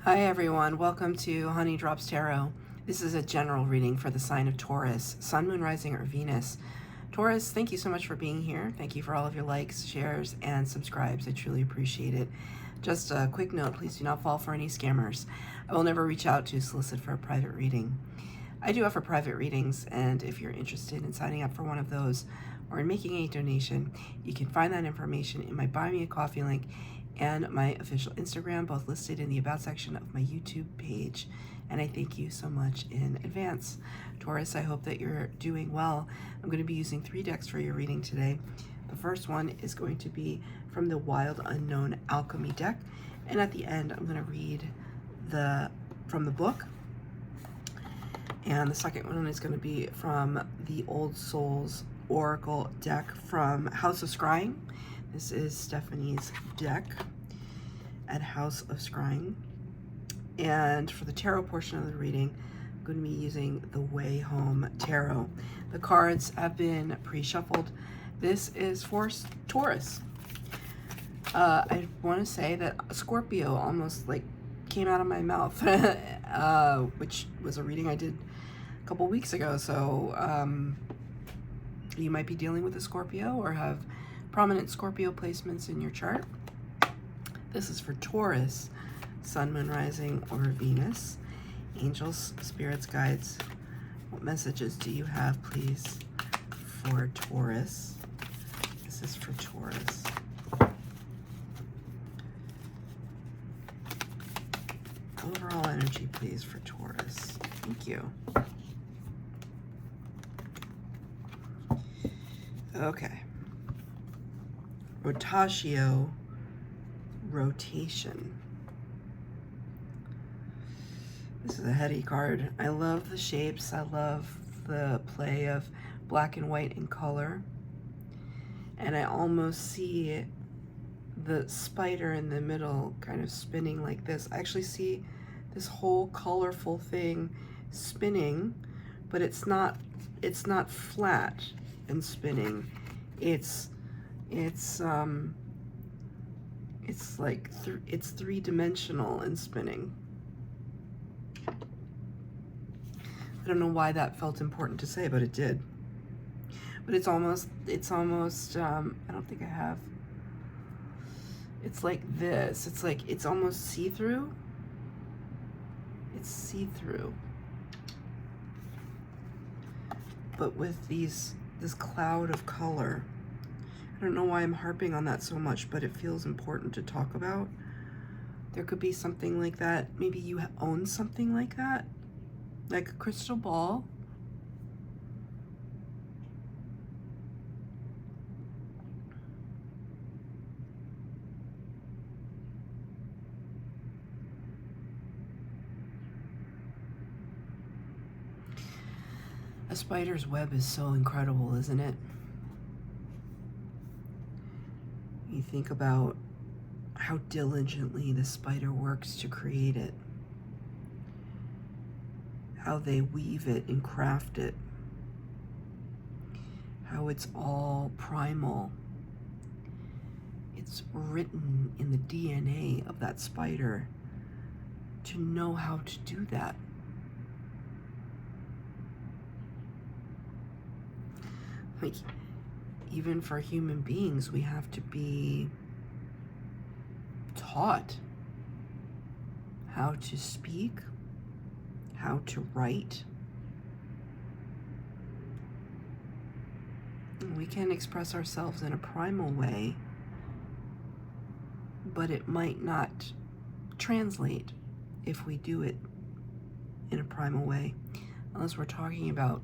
Hi everyone, welcome to Honey Drops Tarot. This is a general reading for the sign of Taurus, Sun, Moon, Rising, or Venus. Taurus, thank you so much for being here. Thank you for all of your likes, shares, and subscribes. I truly appreciate it. Just a quick note, please do not fall for any scammers. I will never reach out to solicit for a private reading. I do offer private readings, and if you're interested in signing up for one of those or in making a donation, you can find that information in my Buy Me a Coffee link and my official Instagram, both listed in the About section of my YouTube page. And I thank you so much in advance. Taurus, I hope that you're doing well. I'm going to be using 3 decks for your reading today. The first one is going to be from the Wild Unknown Alchemy deck. And at the end, I'm going to read from the book. And the second one is going to be from the Old Souls Oracle deck from House of Scrying. This is Stephanie's deck at House of Scrying. And for the tarot portion of the reading, I'm going to be using the Way Home Tarot. The cards have been pre-shuffled. This is for Taurus. I want to say that Scorpio almost like came out of my mouth, which was a reading I did a couple weeks ago. So you might be dealing with a Scorpio or have prominent Scorpio placements in your chart. This is for Taurus, Sun, Moon, Rising, or Venus. Angels, spirits, guides, what messages do you have, please, for Taurus? This is for Taurus. Overall energy, please, for Taurus. Thank you. Okay. Rotatio, rotation. This is a heady card. I love the shapes. I love the play of black and white in color. And I almost see the spider in the middle kind of spinning like this. I actually see this whole colorful thing spinning, but it's not flat and spinning. It's like it's three-dimensional and spinning. I don't know why that felt important to say, but it did. But it's almost I don't think I have. It's like this. It's almost see-through. It's see-through. But with this cloud of color. I don't know why I'm harping on that so much, but it feels important to talk about. There could be something like that. Maybe you own something like that, like a crystal ball. A spider's web is so incredible, isn't it? You think about how diligently the spider works to create it, how they weave it and craft it, how it's all primal. It's written in the DNA of that spider to know how to do that. Like, even for human beings, we have to be taught how to speak, how to write. We can express ourselves in a primal way, but it might not translate if we do it in a primal way, unless we're talking about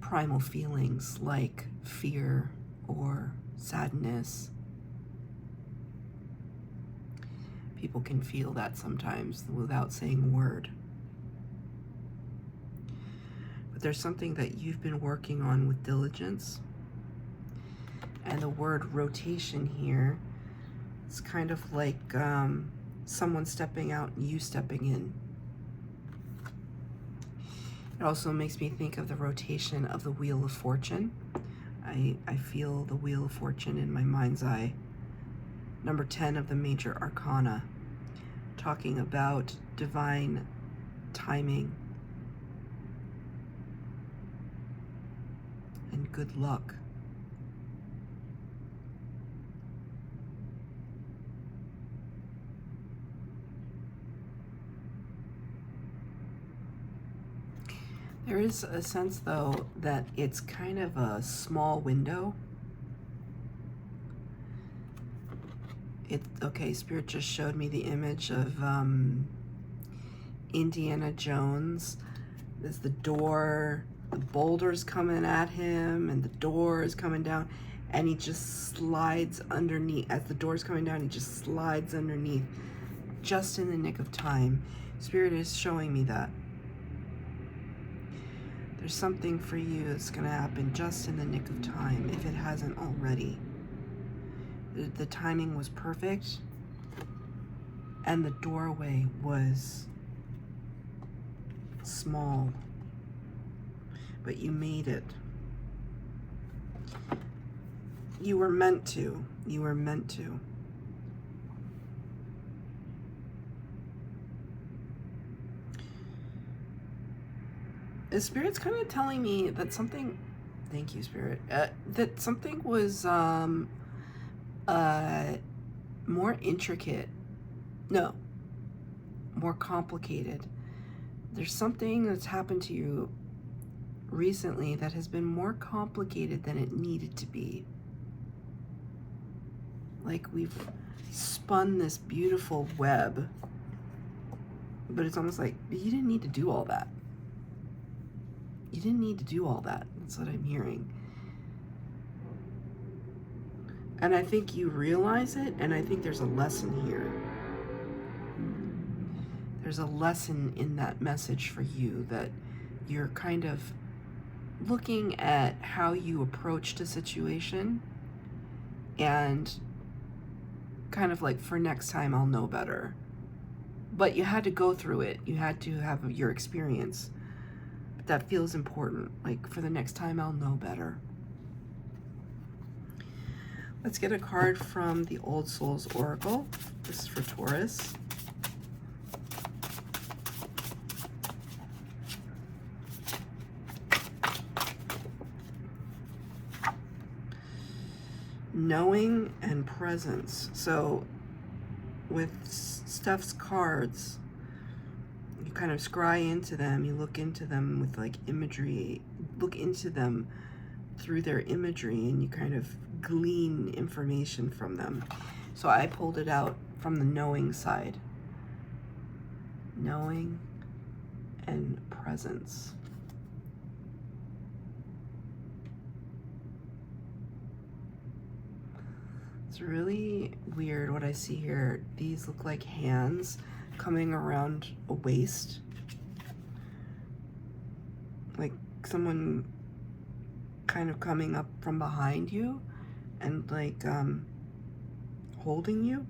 primal feelings like fear or sadness. People can feel that sometimes without saying a word. But there's something that you've been working on with diligence. And the word rotation here, it's kind of like someone stepping out and you stepping in. It also makes me think of the rotation of the Wheel of Fortune. I feel the Wheel of Fortune in my mind's eye. Number 10 of the Major Arcana. talking about divine timing and good luck. There is a sense, though, that it's kind of a small window. Okay, Spirit just showed me the image of Indiana Jones. There's the door, the boulder's coming at him, and the door is coming down, and he just slides underneath. As the door's coming down, he just slides underneath, just in the nick of time. Spirit is showing me that. There's something for you that's going to happen just in the nick of time, if it hasn't already. The timing was perfect, and the doorway was small, but you made it. You were meant to. You were meant to. The Spirit's kind of telling me that something, thank you, Spirit, that something was more intricate, no, more complicated. There's something that's happened to you recently that has been more complicated than it needed to be. Like we've spun this beautiful web, but it's almost like you didn't need to do all that. You didn't need to do all that. That's what I'm hearing. And I think you realize it, and I think there's a lesson here. There's a lesson in that message for you, that you're kind of looking at how you approached a situation and kind of like, for next time I'll know better. But you had to go through it. You had to have your experience. But that feels important. Like, for the next time I'll know better. Let's get a card from the Old Souls Oracle. This is for Taurus. Knowing and presence. So with Steph's cards, you kind of scry into them, you look into them with like imagery, look into them through their imagery, and you kind of glean information from them. So I pulled it out from the knowing side. Knowing and presence. It's really weird what I see here. These look like hands coming around a waist. Like someone kind of coming up from behind you and like holding you.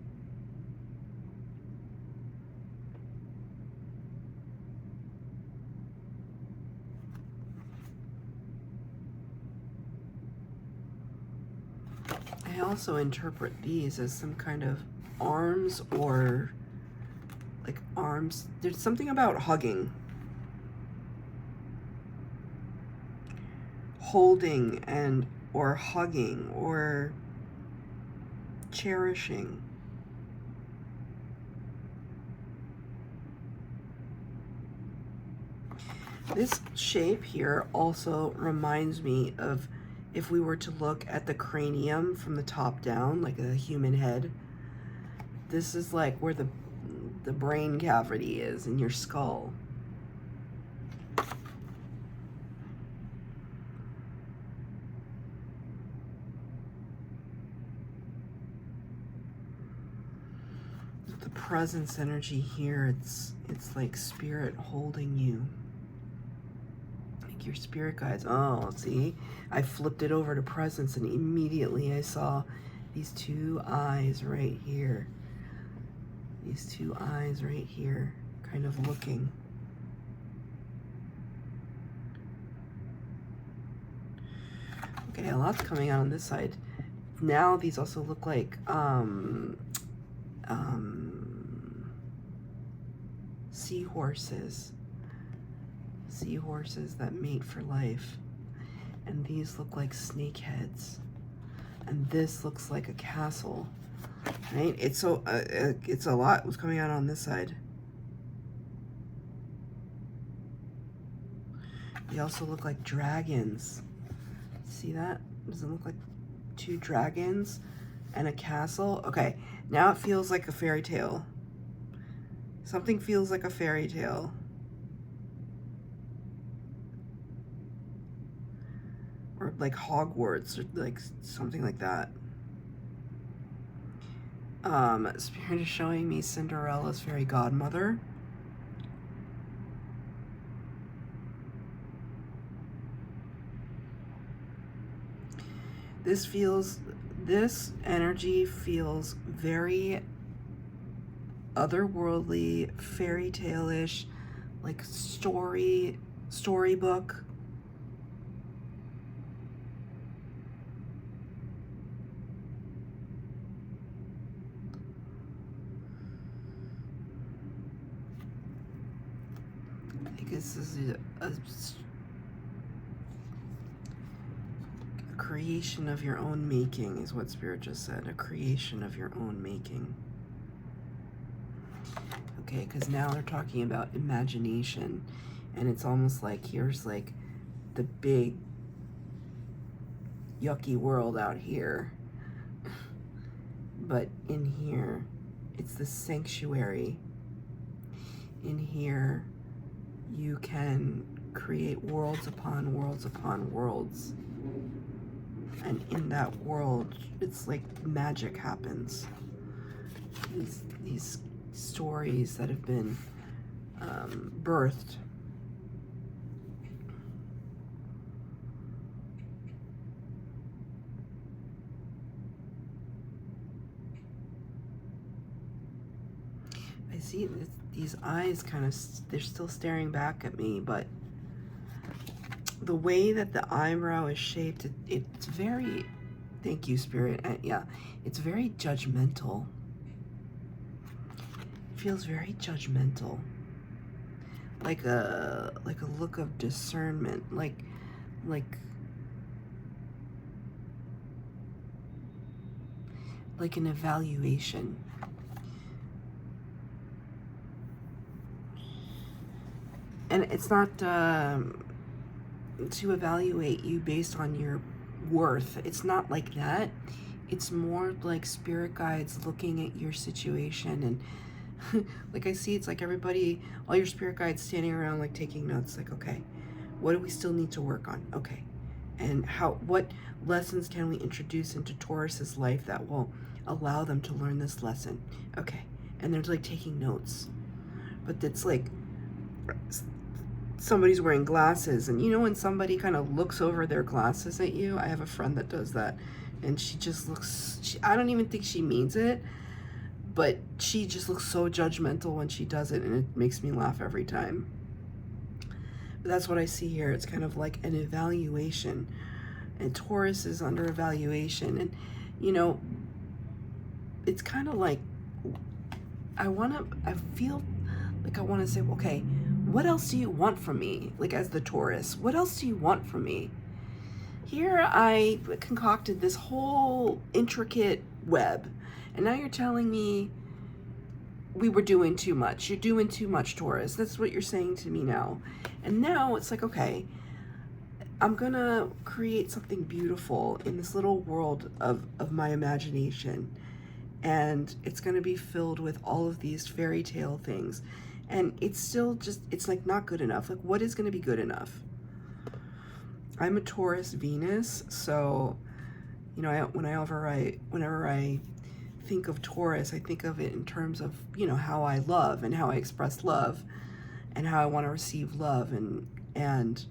I also interpret these as some kind of arms, or like arms. There's something about hugging, holding, and or hugging or cherishing. This shape here also reminds me of, if we were to look at the cranium from the top down, like a human head, this is like where the brain cavity is in your skull. The presence energy here, it's like spirit holding you. Your spirit guides. Oh, see, I flipped it over to presence, and immediately I saw these two eyes right here. These two eyes right here, kind of looking. Okay, a lot's coming out on this side. Now these also look like seahorses. Seahorses that mate for life. And these look like snake heads. And this looks like a castle. Right? It's a lot was coming out on this side. They also look like dragons. See that? Does it look like two dragons and a castle? Okay, now it feels like a fairy tale. Something feels like a fairy tale. Or like Hogwarts, or like something like that. Spirit is showing me Cinderella's fairy godmother. This energy feels very otherworldly, fairy tale-ish, like storybook. I think this is a creation of your own making, is what Spirit just said. A creation of your own making. Okay, because now they're talking about imagination, and it's almost like here's like the big yucky world out here, but in here it's the sanctuary. In here you can create worlds upon worlds upon worlds, and in that world it's like magic happens. These stories that have been birthed. I see these eyes kind of, they're still staring back at me, but the way that the eyebrow is shaped, it's very, thank you, Spirit, yeah, it's very judgmental. Feels very judgmental, like a look of discernment, like an evaluation. And it's not to evaluate you based on your worth. It's not like that. It's more like spirit guides looking at your situation, and like I see it's like everybody, all your spirit guides standing around like taking notes, like, okay, what do we still need to work on? Okay. And what lessons can we introduce into Taurus's life that will allow them to learn this lesson? Okay. And they're like taking notes. But it's like somebody's wearing glasses, and you know when somebody kind of looks over their glasses at you? I have a friend that does that, and she just looks, I don't even think she means it, but she just looks so judgmental when she does it, and it makes me laugh every time. But that's what I see here. It's kind of like an evaluation, and Taurus is under evaluation, and you know, it's kind of like I feel like I want to say, okay, what else do you want from me? Like, as the Taurus, what else do you want from me? Here I concocted this whole intricate web, and now you're telling me we were doing too much. You're doing too much, Taurus. That's what you're saying to me now. And now it's like, okay, I'm gonna create something beautiful in this little world of my imagination. And it's gonna be filled with all of these fairy tale things. And it's still just, it's like not good enough. Like, what is gonna be good enough? I'm a Taurus Venus, so, you know, whenever I think of Taurus, I think of it in terms of, you know, how I love and how I express love and how I want to receive love, and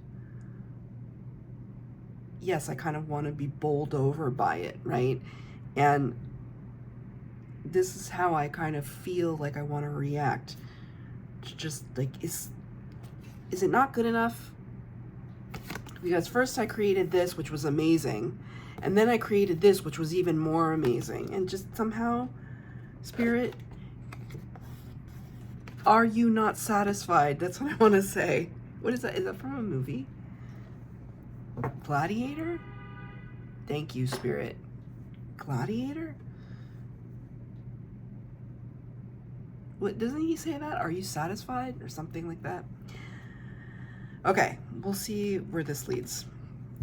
yes, I kind of want to be bowled over by it, right? And this is how I kind of feel like I want to react. Just like, is it not good enough? Because first I created this, which was amazing, and then I created this, which was even more amazing, and just somehow, Spirit, Are you not satisfied? That's what I want to say. What is that? Is that from a movie? Gladiator? Thank you, Spirit. Gladiator? What, doesn't he say that? Are you satisfied? Or something like that? Okay, we'll see where this leads.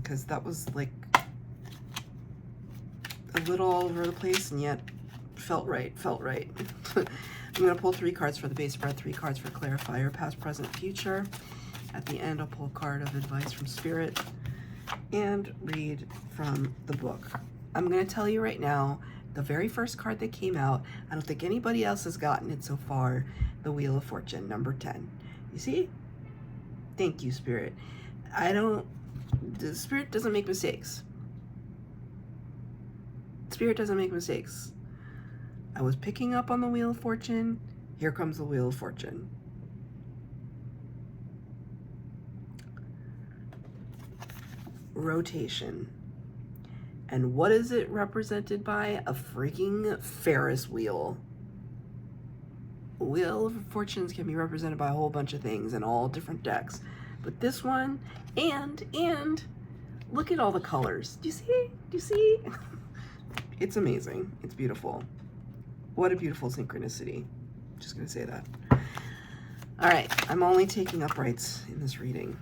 Because that was like a little all over the place, and yet felt right. I'm going to pull 3 cards for the base spread, 3 cards for clarifier, past, present, future. At the end, I'll pull a card of advice from Spirit and read from the book. I'm going to tell you right now, the very first card that came out, I don't think anybody else has gotten it so far, the Wheel of Fortune, number 10. You see? Thank you, Spirit. The Spirit doesn't make mistakes. Spirit doesn't make mistakes. I was picking up on the Wheel of Fortune. Here comes the Wheel of Fortune. Rotation. And what is it represented by? A freaking Ferris wheel. Wheel of Fortunes can be represented by a whole bunch of things in all different decks. But this one, and look at all the colors. Do you see? Do you see? It's amazing. It's beautiful. What a beautiful synchronicity. Just gonna say that. All right, I'm only taking uprights in this reading.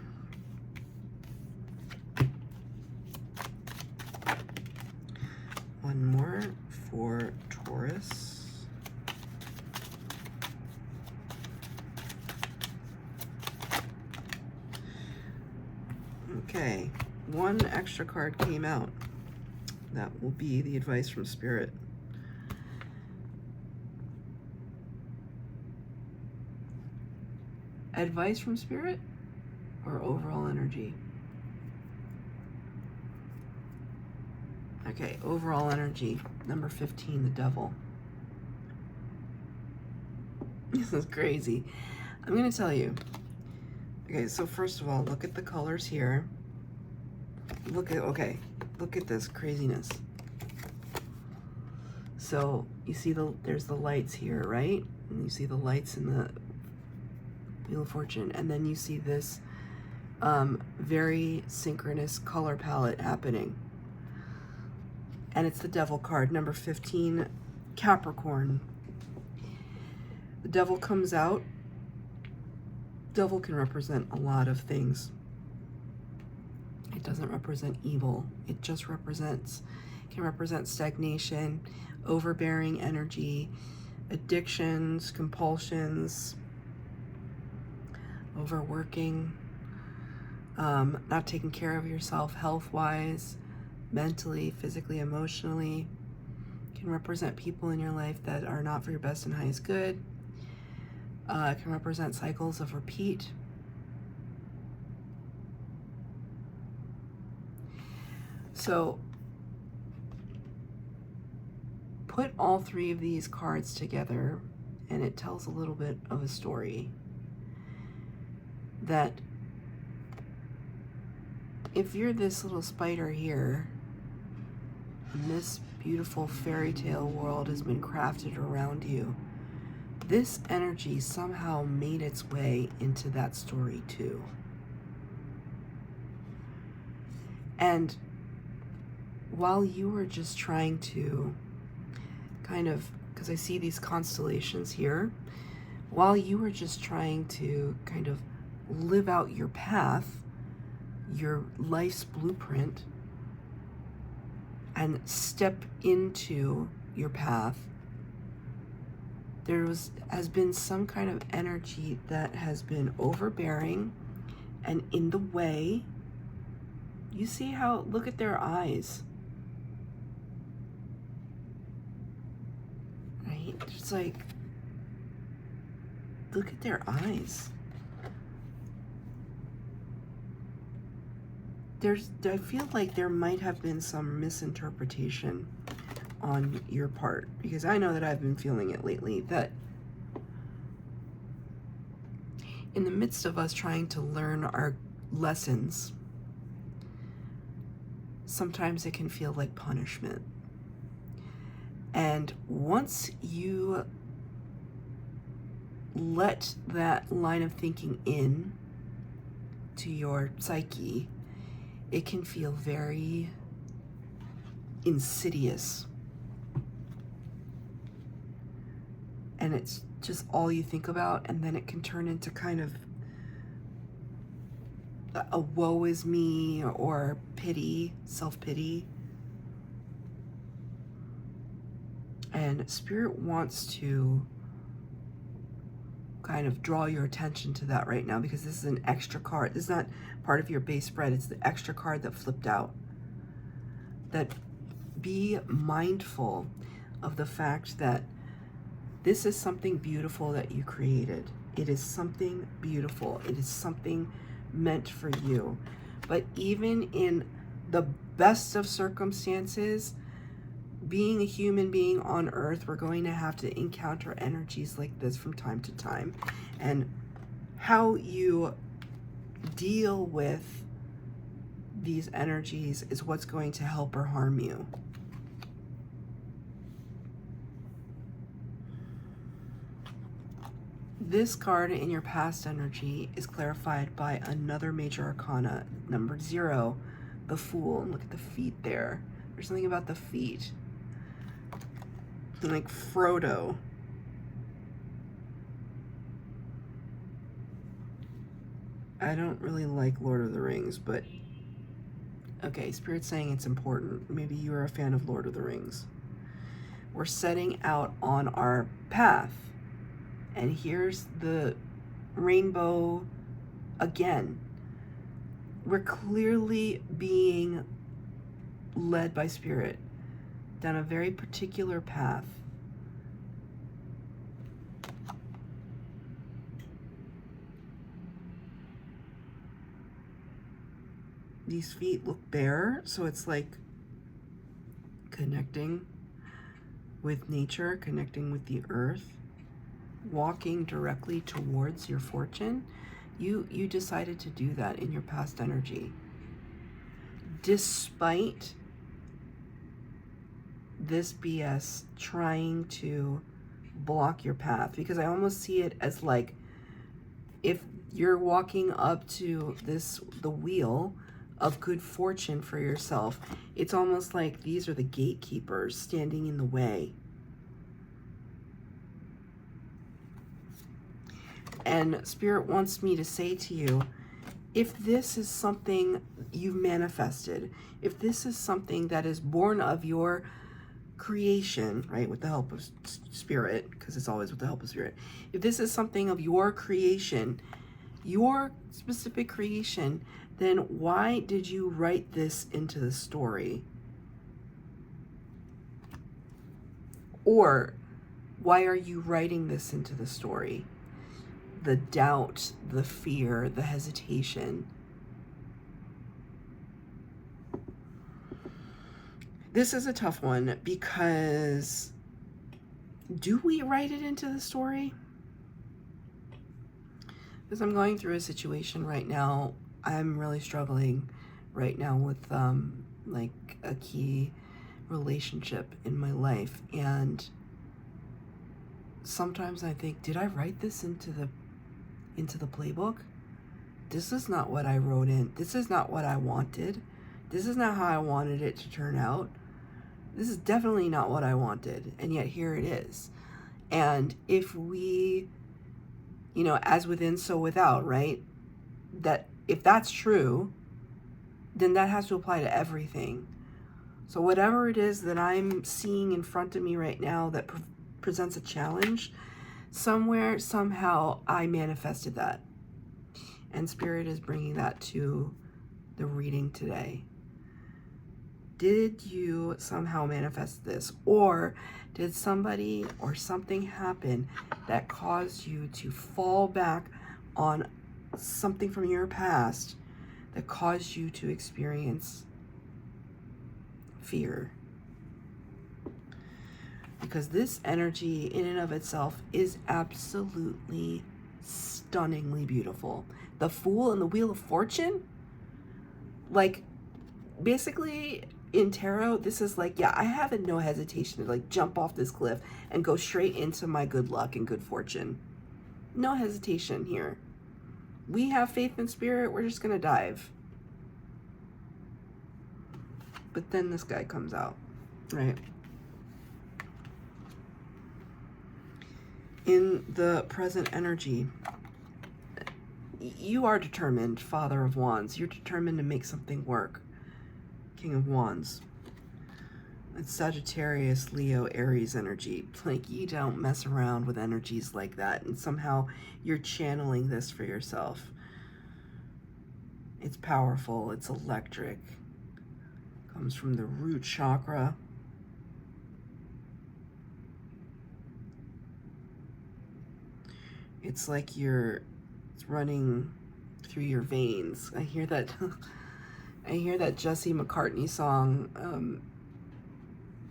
One more for Taurus. Okay, one extra card came out. That will be the advice from Spirit. Advice from Spirit or overall energy? Okay, overall energy, number 15, the Devil. This is crazy. I'm going to tell you. Okay, so first of all, look at the colors here. Look at this craziness. So you see there's the lights here, right? And you see the lights in the Wheel of Fortune, and then you see this very synchronous color palette happening. And it's the Devil card, number 15, Capricorn. The Devil comes out. Devil can represent a lot of things. It doesn't represent evil. It just can represent stagnation, overbearing energy, addictions, compulsions, overworking, not taking care of yourself health-wise, mentally, physically, emotionally. It can represent people in your life that are not for your best and highest good. It can represent cycles of repeat. So put all 3 of these cards together, and it tells a little bit of a story. That if you're this little spider here, and this beautiful fairy tale world has been crafted around you, this energy somehow made its way into that story too. And while you were just trying to kind of, because I see these constellations here, while you were just trying to kind of live out your path, your life's blueprint, and step into your path, there has been some kind of energy that has been overbearing and in the way. You see how, look at their eyes. Right? It's like, look at their eyes. I feel like there might have been some misinterpretation on your part, because I know that I've been feeling it lately, that in the midst of us trying to learn our lessons, sometimes it can feel like punishment. And once you let that line of thinking in to your psyche, it can feel very insidious. And it's just all you think about, and then it can turn into kind of a woe is me or pity, self-pity. And Spirit wants to kind of draw your attention to that right now, because this is an extra card. This is not part of your base spread. It's the extra card that flipped out. That be mindful of the fact that this is something beautiful that you created. It is something beautiful. It is something meant for you. But even in the best of circumstances, being a human being on earth, we're going to have to encounter energies like this from time to time. And how you deal with these energies is what's going to help or harm you. This card in your past energy is clarified by another major arcana, number 0, the Fool. And look at the feet there. There's something about the feet. Like Frodo. I don't really like Lord of the Rings, but okay, Spirit's saying it's important. Maybe you're a fan of Lord of the Rings. We're setting out on our path. And here's the rainbow again. We're clearly being led by Spirit down a very particular path. These feet look bare, so it's like connecting with nature, connecting with the earth, walking directly towards your fortune. You decided to do that in your past energy. Despite this BS trying to block your path, because I almost see it as like if you're walking up to the wheel of good fortune for yourself, it's almost like these are the gatekeepers standing in the way. And Spirit wants me to say to you, if this is something you've manifested, if this is something that is born of your creation, right, with the help of Spirit, because it's always with the help of Spirit, if this is something of your creation, your specific creation, then why did you write this into the story? Or why are you writing this into the story? The doubt, the fear, the hesitation. This is a tough one, because do we write it into the story? Because I'm going through a situation right now. I'm really struggling right now with like a key relationship in my life, and sometimes I think, did I write this into the playbook? This is not what I wrote in. This is not what I wanted. This is not how I wanted it to turn out. This is definitely not what I wanted, and yet here it is. And if we, as within, so without, right? That if that's true, then that has to apply to everything. So whatever it is that I'm seeing in front of me right now that presents a challenge, somewhere, somehow, I manifested that. And Spirit is bringing that to the reading today. Did you somehow manifest this? Or did somebody or something happen that caused you to fall back on something from your past that caused you to experience fear? Because this energy in and of itself is absolutely stunningly beautiful. The Fool and the Wheel of Fortune, like, basically in tarot, this is like, yeah, I have no hesitation to like jump off this cliff and go straight into my good luck and good fortune. No hesitation here. We have faith in spirit. We're just going to dive. But then this guy comes out, right? In the present energy, you are determined, Father of Wands. You're determined to make something work. King of Wands. It's Sagittarius, Leo, Aries energy. Like, you don't mess around with energies like that, and somehow you're channeling this for yourself. It's powerful. It's electric. Comes from the root chakra. It's like it's running through your veins. I hear that I hear that Jesse McCartney song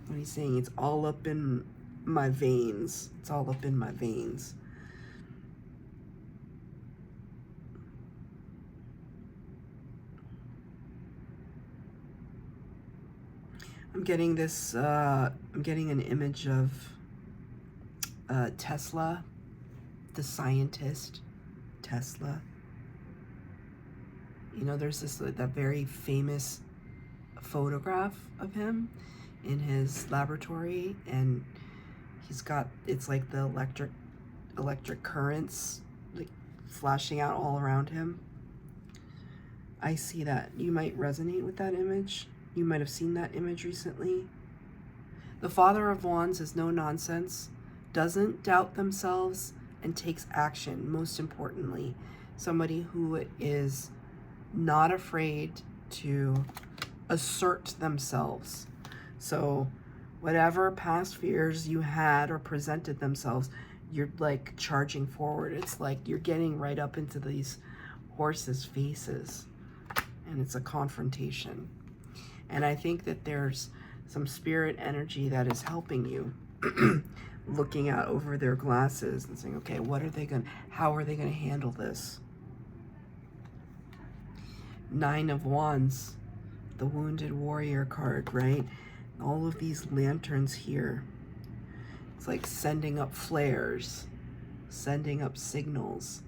when he's saying it's all up in my veins. It's all up in my veins. I'm getting this, I'm getting an image of Tesla, the scientist, Tesla. You know, there's that very famous photograph of him in his laboratory, and he's got, it's like the electric currents like flashing out all around him. I see that. You might resonate with that image. You might have seen that image recently. The Father of Wands is no nonsense, doesn't doubt themselves, and takes action. Most importantly, somebody who is not afraid to assert themselves. So whatever past fears you had or presented themselves, you're like charging forward. It's like you're getting right up into these horses' faces, and it's a confrontation. And I think that there's some spirit energy that is helping you, looking out over their glasses and saying, okay, how are they going to handle this? Nine of Wands, the Wounded Warrior card, right? All of these lanterns here. It's like sending up flares, sending up signals.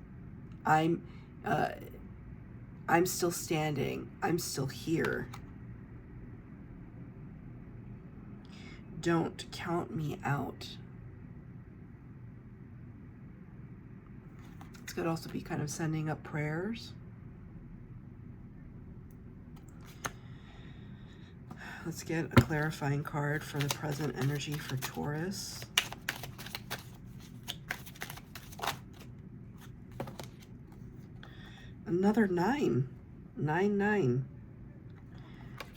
I'm still standing. I'm still here. Don't count me out. This could also be kind of sending up prayers. Let's get a clarifying card for the present energy for Taurus. Another 9. 9, 9.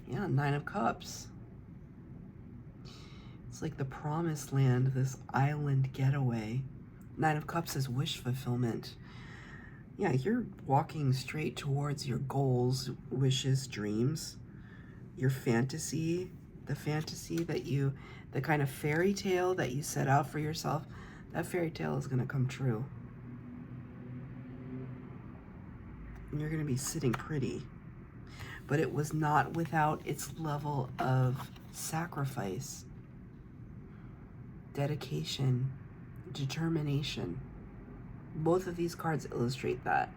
Yeah, 9 of Cups. It's like the promised land, this island getaway. 9 of Cups is wish fulfillment. Yeah, you're walking straight towards your goals, wishes, dreams, your fantasy, the fantasy that the kind of fairy tale that you set out for yourself, that fairy tale is going to come true. And you're going to be sitting pretty. But it was not without its level of sacrifice, dedication, determination. Both of these cards illustrate that.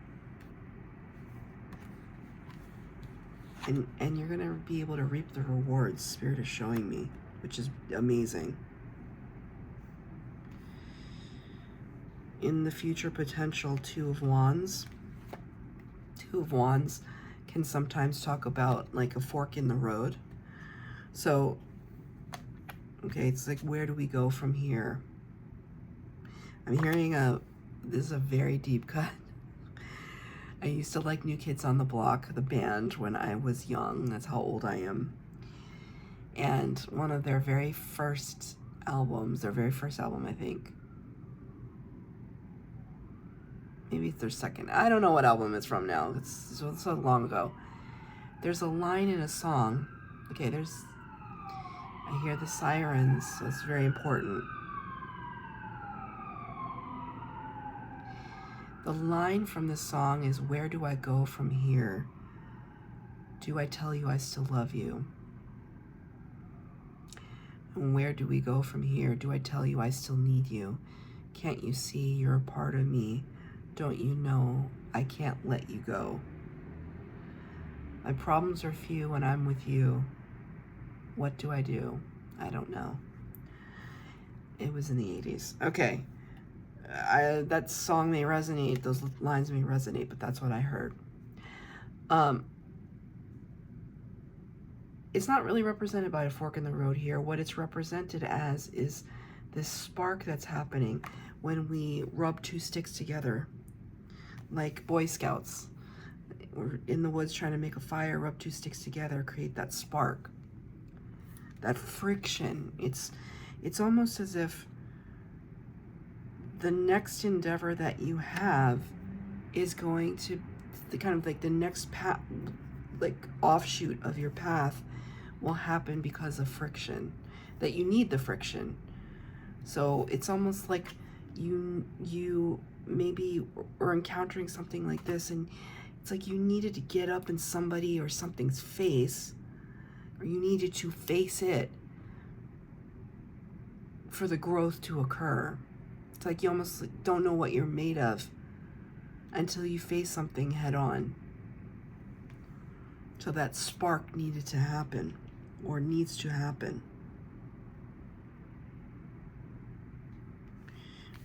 And you're going to be able to reap the rewards Spirit is showing me, which is amazing. In the future potential, 2 of Wands. 2 of Wands can sometimes talk about like a fork in the road. So, okay, it's like, where do we go from here? I'm hearing this is a very deep cut. I used to like New Kids on the Block, the band, when I was young. That's how old I am. And one of their very first albums, I think. Maybe it's their second. I don't know what album it's from now. It's so long ago. There's a line in a song. Okay, I hear the sirens, so it's very important. The line from the song is, where do I go from here? Do I tell you I still love you? And where do we go from here? Do I tell you I still need you? Can't you see you're a part of me? Don't you know I can't let you go? My problems are few when I'm with you. What do? I don't know. It was in the 80s. Okay. That song may resonate, those lines may resonate, but that's what I heard. It's not really represented by a fork in the road here. What it's represented as is this spark that's happening when we rub two sticks together, like Boy Scouts. We're in the woods trying to make a fire, rub two sticks together, create that spark, that friction. It's almost as if the next endeavor that you have is going to kind of like the next path, like offshoot of your path will happen because of friction, that you need the friction. So it's almost like you maybe are encountering something like this, and it's like you needed to get up in somebody or something's face, or you needed to face it for the growth to occur. It's like you almost don't know what you're made of until you face something head on. So that spark needed to happen, or needs to happen.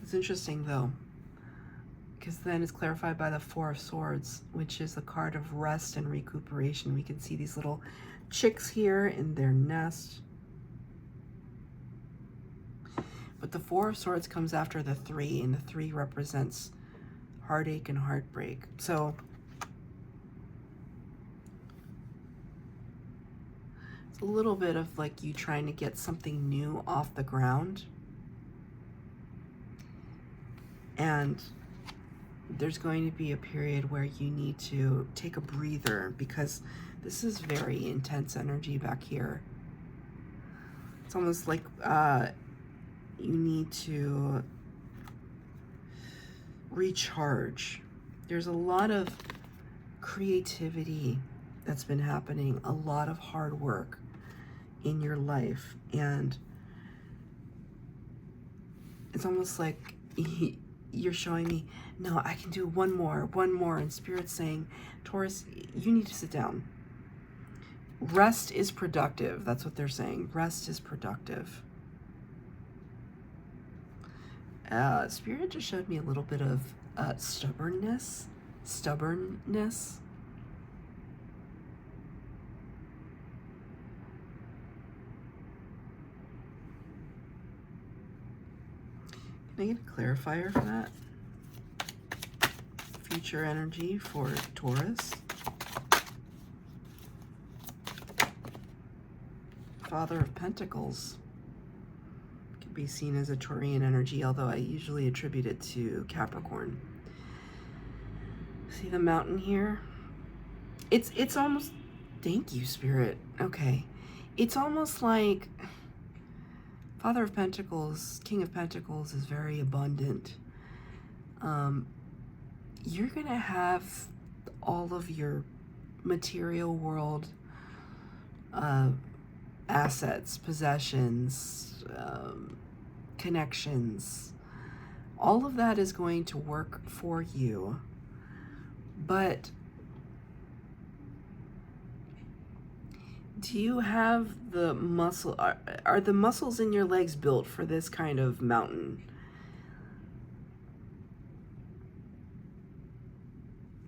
It's interesting though, because then it's clarified by the Four of Swords, which is the card of rest and recuperation. We can see these little chicks here in their nest. But the Four of Swords comes after the 3, and the 3 represents heartache and heartbreak. So it's a little bit of like you trying to get something new off the ground. And there's going to be a period where you need to take a breather, because this is very intense energy back here. It's almost like you need to recharge. There's a lot of creativity that's been happening, a lot of hard work in your life, and it's almost like you're showing me, no, I can do one more, and Spirit's saying, Taurus, you need to sit down. Rest is productive. That's what they're saying. Rest is productive. Spirit just showed me a little bit of stubbornness. Can I get a clarifier for that? Future energy for Taurus. Father of Pentacles. Could be seen as a Taurian energy, although I usually attribute it to Capricorn. See the mountain here? It's almost, thank you, Spirit. Okay. It's almost like Father of Pentacles, King of Pentacles is very abundant. You're going to have all of your material world assets, possessions, connections. All of that is going to work for you. But do you have the muscle? Are the muscles in your legs built for this kind of mountain?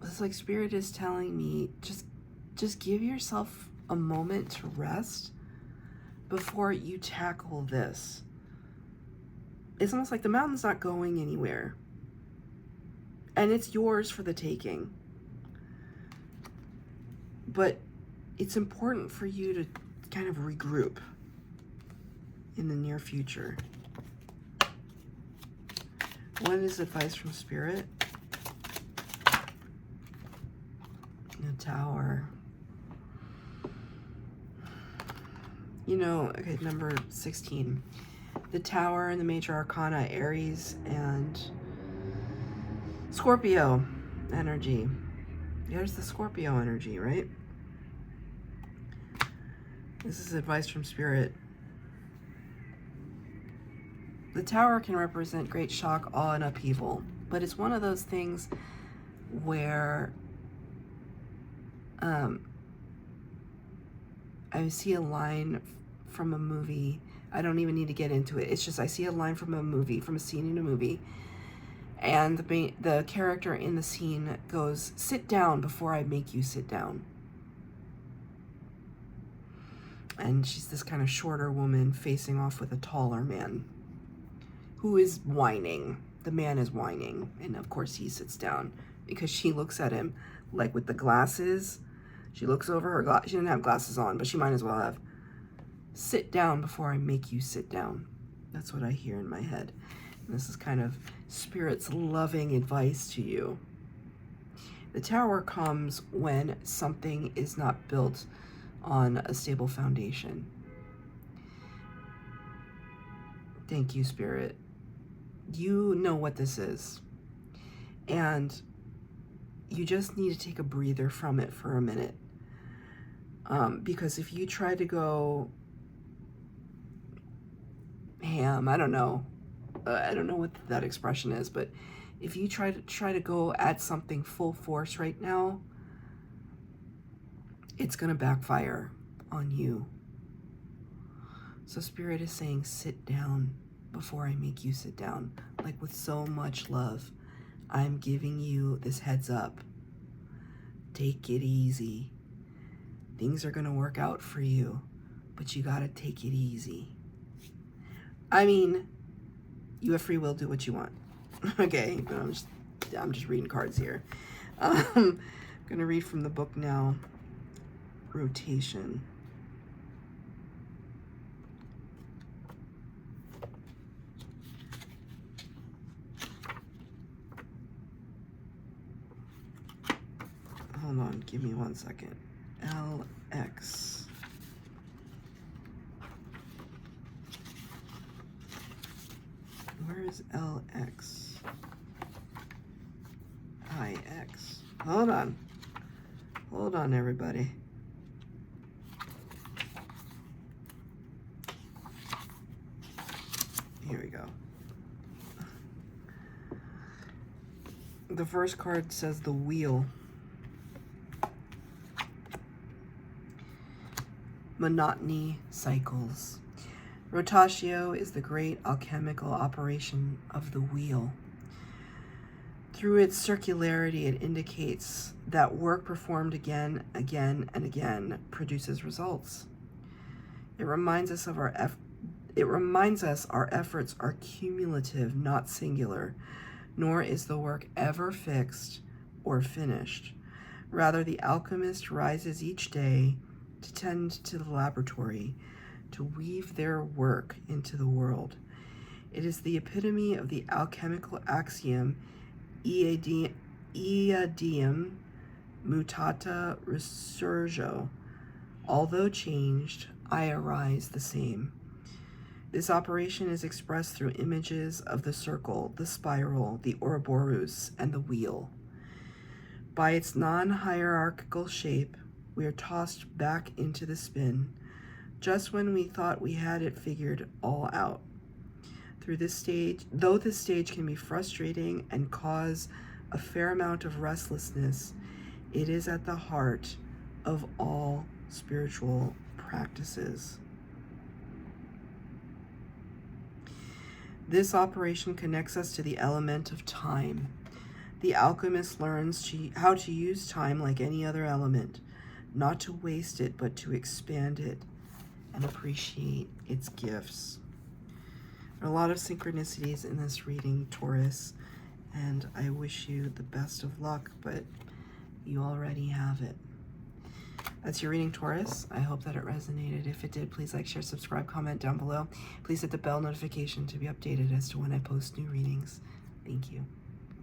It's like Spirit is telling me, just give yourself a moment to rest before you tackle this. It's almost like the mountain's not going anywhere, and it's yours for the taking. But it's important for you to kind of regroup in the near future. What is advice from Spirit? The Tower. You know, okay, number 16. The Tower and the Major Arcana, Aries and Scorpio energy. There's the Scorpio energy, right? This is advice from Spirit. The Tower can represent great shock, awe, and upheaval, but it's one of those things where I see a line from a movie. I don't even need to get into it. It's just I see a line from a movie, from a scene in a movie, and the character in the scene goes, "Sit down before I make you sit down." And she's this kind of shorter woman facing off with a taller man who is whining. The man is whining, and of course he sits down because she looks at him like with the glasses. She looks over her glass. She didn't have glasses on, but she might as well have. "Sit down before I make you sit down." That's what I hear in my head. And this is kind of Spirit's loving advice to you. The Tower comes when something is not built on a stable foundation. Thank you, Spirit. You know what this is. And you just need to take a breather from it for a minute. Because if you try to go ham, I don't know what that expression is, but if you try to go at something full force right now, it's going to backfire on you. So Spirit is saying, sit down before I make you sit down. Like with so much love, I'm giving you this heads up. Take it easy. Things are going to work out for you, but you got to take it easy. I mean, you have free will, do what you want. Okay, but I'm just reading cards here. I'm going to read from the book now, Rotation. Hold on, give me 1 second. LX. Where is LX? IX. Hold on. Hold on, everybody. Here we go. The first card says the Wheel. Monotony cycles. Rotatio is the great alchemical operation of the wheel. Through its circularity, it indicates that work performed again, and again produces results. It reminds us our efforts are cumulative, not singular, nor is the work ever fixed or finished. Rather, the alchemist rises each day to tend to the laboratory, to weave their work into the world. It is the epitome of the alchemical axiom, eadem mutata resurgo. Although changed, I arise the same. This operation is expressed through images of the circle, the spiral, the Ouroboros, and the wheel. By its non-hierarchical shape, we are tossed back into the spin, just when we thought we had it figured all out. Though this stage can be frustrating and cause a fair amount of restlessness, it is at the heart of all spiritual practices. This operation connects us to the element of time. The alchemist learns how to use time like any other element, not to waste it, but to expand it and appreciate its gifts. There are a lot of synchronicities in this reading, Taurus, and I wish you the best of luck, but you already have it. That's your reading, Taurus. I hope that it resonated. If it did, please like, share, subscribe, comment down below. Please hit the bell notification to be updated as to when I post new readings. Thank you.